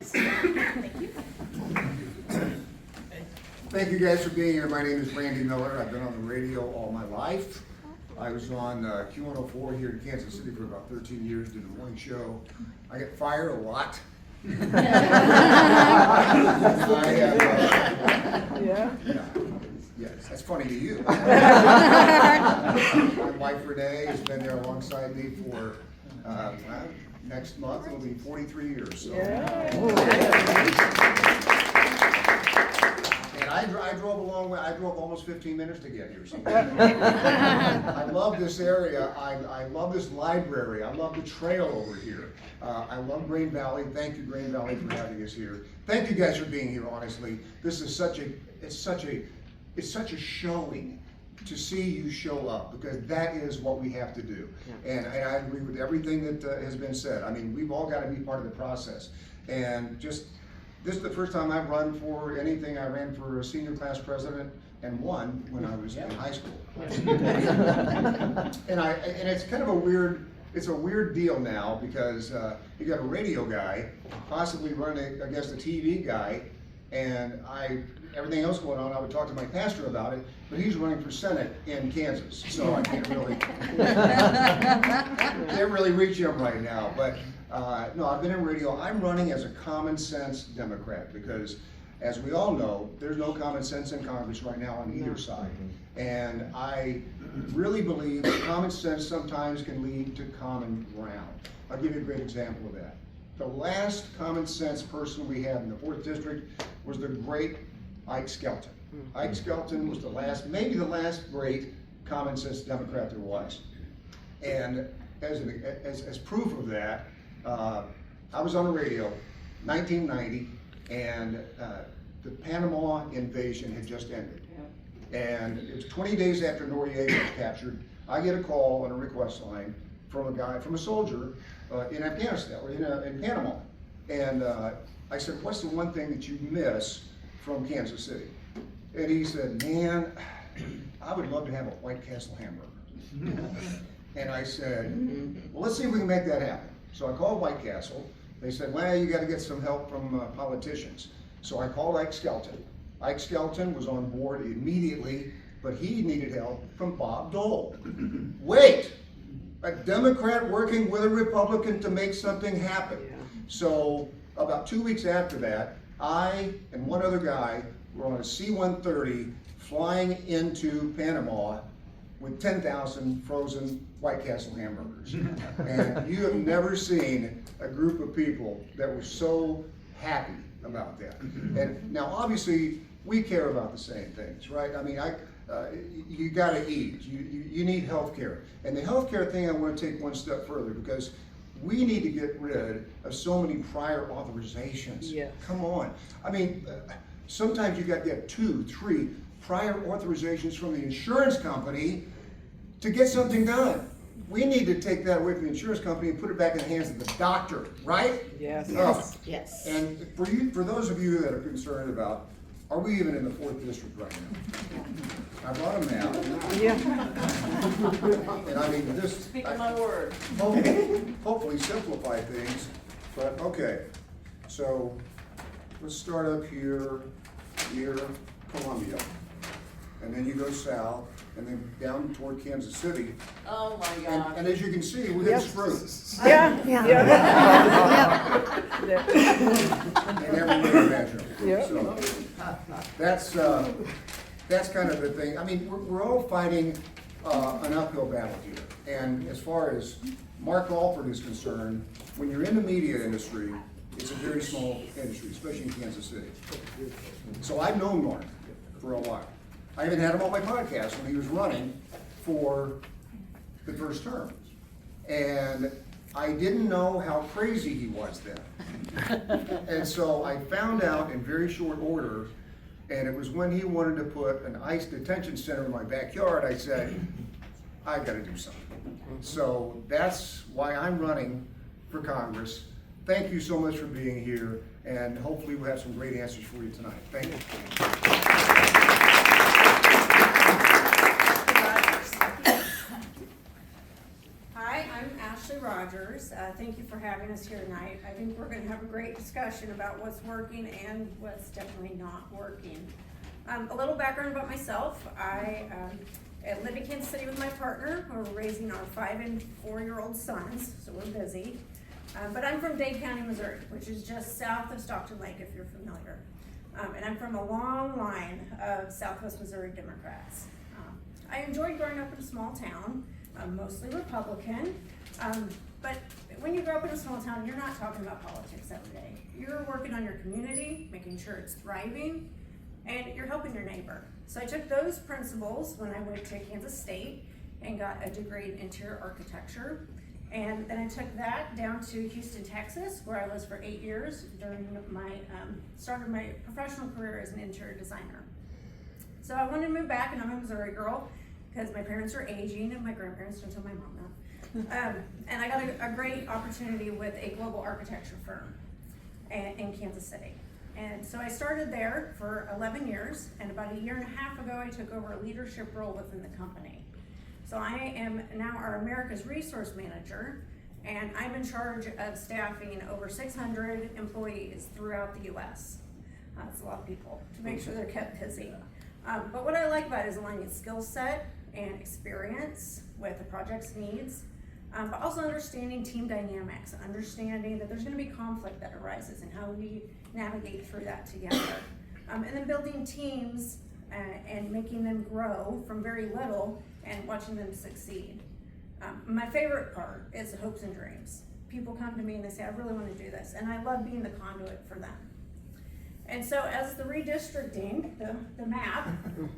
Thank you. Thank you guys for being here. My name is Randy Miller. I've been on the radio all my life. I was on Q104 here in Kansas City for about 13 years, did the morning show. I get fired a lot. Yes, that's funny to you. My wife Renee has been there alongside me for next month it'll be 43 years. So. And I drove a long way. I drove almost 15 minutes to get here. So. I love this area. I love this library. I love the trail over here. I love Green Valley. Thank you, Green Valley, for having us here. Thank you guys for being here. Honestly, this is such a showing to see you show up, because that is what we have to do. And I agree with everything that has been said. I mean, we've all got to be part of the process. And just this is the first time I've run for anything. I ran for a senior class president and won when I was in high school. And it's kind of a weird deal now, because you got a radio guy possibly running against a TV guy, and everything else going on, I would talk to my pastor about it, but he's running for Senate in Kansas, so I can't really reach him right now. But no, I've been in radio. I'm running as a common sense Democrat, because as we all know, there's no common sense in Congress right now on either side. And I really believe that common sense sometimes can lead to common ground. I'll give you a great example of that. The last common sense person we had in the 4th District was the great Ike Skelton. Ike Skelton was maybe the last great common sense Democrat there was. And as proof of that, I was on the radio, 1990, and the Panama invasion had just ended. And it was 20 days after Noriega was captured. I get a call on a request line from a soldier in Afghanistan, or in Panama. And I said, what's the one thing that you miss from Kansas City? And he said, man, I would love to have a White Castle hamburger. And I said, well, let's see if we can make that happen. So I called White Castle. They said, well, you got to get some help from politicians. So I called Ike Skelton. Ike Skelton was on board immediately, but he needed help from Bob Dole. Wait, a Democrat working with a Republican to make something happen. So about 2 weeks after that, I and one other guy were on a C-130 flying into Panama with 10,000 frozen White Castle hamburgers. And you have never seen a group of people that were so happy about that. And now obviously we care about the same things, right? I mean, you gotta eat, you need health care. And the health care thing I want to take one step further, because we need to get rid of so many prior authorizations. Yes. Come on. I mean, sometimes you got to get 2, 3 prior authorizations from the insurance company to get something done. We need to take that away from the insurance company and put it back in the hands of the doctor, right? Yes. Yes. And for those of you that are concerned about, are we even in the 4th District right now? I brought a map. Yeah. And I mean, this. Speaking my word. Hopefully simplify things, but okay. So let's start up here near Columbia, and then you go south, and then down toward Kansas City. Oh my God. And as you can see, we hit Spruce. Yeah. And everywhere imaginable. Yeah. So that's kind of the thing. I mean, we're all fighting an uphill battle here. And as far as Mark Alford is concerned, when you're in the media industry, it's a very small industry, especially in Kansas City. So I've known Mark for a while. I even had him on my podcast when he was running for the first term. And I didn't know how crazy he was then. And so I found out in very short order, and it was when he wanted to put an ICE detention center in my backyard, I said, I gotta do something. So that's why I'm running for Congress. Thank you so much for being here, and hopefully we'll have some great answers for you tonight. Thank you. Hi, I'm Ashley Ryan. Rogers. Thank you for having us here tonight. I think we're going to have a great discussion about what's working and what's definitely not working. A little background about myself. I live in Kansas City with my partner. We're raising our 5 and 4-year-old sons, so we're busy. But I'm from Dade County, Missouri, which is just south of Stockton Lake, if you're familiar. And I'm from a long line of Southwest Missouri Democrats. I enjoyed growing up in a small town, mostly Republican. But when you grow up in a small town, you're not talking about politics every day. You're working on your community, making sure it's thriving, and you're helping your neighbor. So I took those principles when I went to Kansas State and got a degree in interior architecture. And then I took that down to Houston, Texas, where I was for 8 years during my, started my professional career as an interior designer. So I wanted to move back, and I'm a Missouri girl, because my parents are aging, and my grandparents, don't tell my mom that. And I got a great opportunity with a global architecture firm in Kansas City. And so I started there for 11 years, and about 1.5 years ago, I took over a leadership role within the company. So I am now our America's Resource Manager, and I'm in charge of staffing over 600 employees throughout the U.S. That's a lot of people to make sure they're kept busy. But what I like about it is aligning skill set and experience with the project's needs, but also understanding team dynamics, understanding that there's going to be conflict that arises and how we navigate through that together. And then building teams and making them grow from very little and watching them succeed. My favorite part is the hopes and dreams. People come to me and they say, I really want to do this, and I love being the conduit for them. And so as the redistricting, the map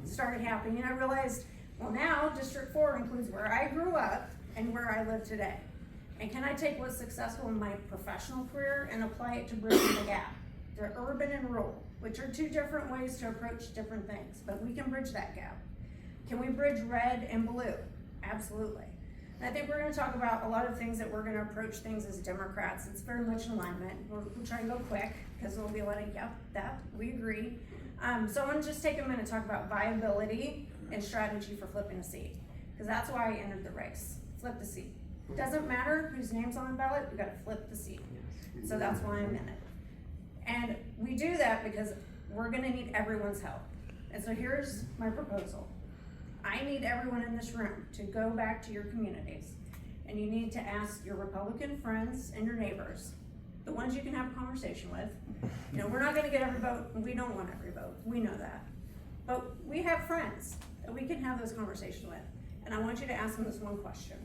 started happening, I realized, well, now District 4 includes where I grew up and where I live today. And can I take what's successful in my professional career and apply it to bridging the gap, to urban and rural, which are two different ways to approach different things, but we can bridge that gap. Can we bridge red and blue? Absolutely. And I think we're going to talk about a lot of things that we're going to approach things as Democrats. It's very much in alignment. We'll try and go quick because there'll be a lot of, yep, that, we agree. So I want to just take a minute to talk about viability and strategy for flipping a seat, because that's why I entered the race. Flip the seat. Doesn't matter whose name's on the ballot, we got to flip the seat. So that's why I'm in it. And we do that because we're going to need everyone's help. And so here's my proposal. I need everyone in this room to go back to your communities, and you need to ask your Republican friends and your neighbors, the ones you can have a conversation with. You know, we're not gonna get every vote, and we don't want every vote, we know that. But we have friends that we can have those conversations with, and I want you to ask them this one question.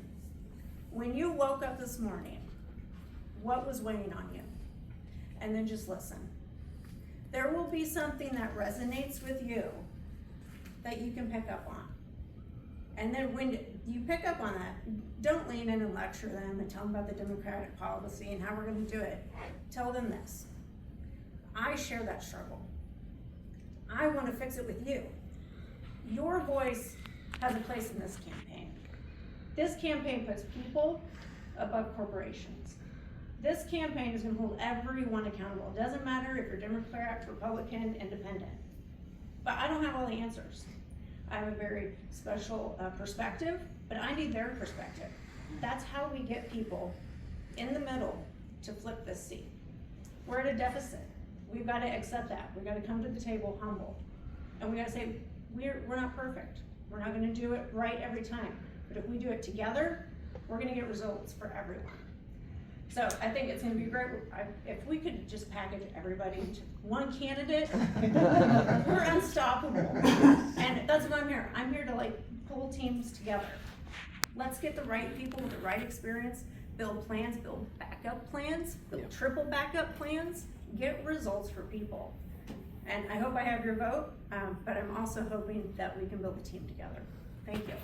When you woke up this morning, what was weighing on you? And then just listen. There will be something that resonates with you that you can pick up on. And then when you pick up on that, don't lean in and lecture them and tell them about the Democratic policy and how we're going to do it. Tell them this. I share that struggle. I want to fix it with you. Your voice has a place in this campaign. This campaign puts people above corporations. This campaign is going to hold everyone accountable. It doesn't matter if you're Democrat, Republican, Independent. But I don't have all the answers. I have a very special perspective, but I need their perspective. That's how we get people in the middle to flip this seat. We're at a deficit. We've got to accept that. We've got to come to the table humble. And we got to say, we're not perfect. We're not going to do it right every time. But if we do it together, we're going to get results for everyone. So I think it's going to be great. If we could just package everybody into one candidate, we're unstoppable. And that's what I'm here. I'm here to like pull teams together. Let's get the right people with the right experience, build plans, build backup plans, build triple backup plans, get results for people. And I hope I have your vote, but I'm also hoping that we can build a team together. Thank you.